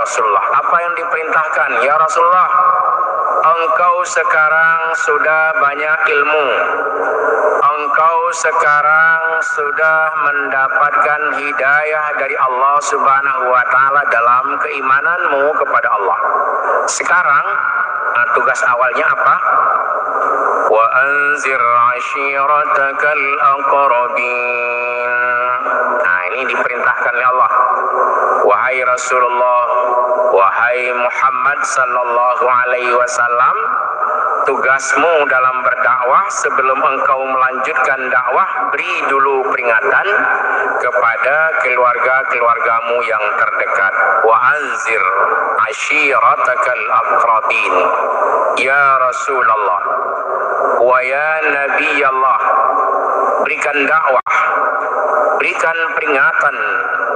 Rasulullah, apa yang diperintahkan? Ya Rasulullah, engkau sekarang sudah banyak ilmu, engkau sekarang sudah mendapatkan hidayah dari Allah Subhanahu wa Ta'ala dalam keimananmu kepada Allah. Sekarang tugas awalnya apa? Wa anzir ashiratakal aqrabin. Nah, ini diperintahkan oleh Allah. Wahai Rasulullah, wahai Muhammad sallallahu alaihi wasallam, tugasmu dalam berdakwah, sebelum engkau melanjutkan dakwah, beri dulu peringatan kepada keluarga-keluargamu yang terdekat. Wa anzir ashiratakal aqrabin. Ya Rasulullah wa ya Nabi Allah, berikan dakwah, berikan peringatan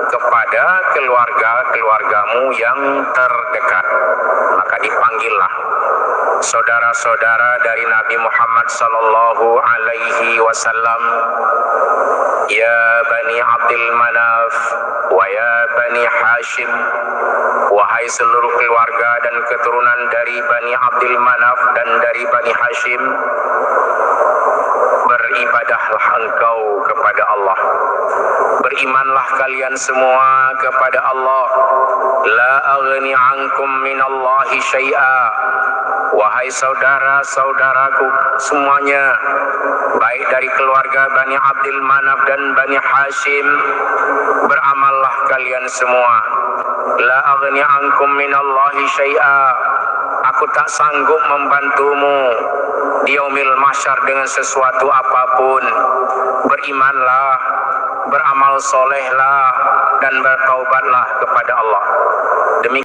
kepada keluarga-keluargamu yang terdekat. Maka dipanggillah saudara-saudara dari Nabi Muhammad sallallahu alaihi wasallam. Ya Bani Abdul Manaf wa ya Bani Hashim, wahai seluruh keluarga dan keturunan dari Bani Abdul Manaf dan dari Bani Hashim, beribadahlah engkau kepada Allah, berimanlah kalian semua kepada Allah. La aghni ankum minallahi syai'a. Wahai saudara-saudaraku semuanya, baik dari keluarga Bani Abdul Manaf dan Bani Hashim, beramallah kalian semua. La aghni ankum minallahi syai'a. Aku tak sanggup membantumu di yaumil mahsyar dengan sesuatu apapun. Berimanlah, beramal solehlah, dan bertaubatlah kepada Allah. Demikian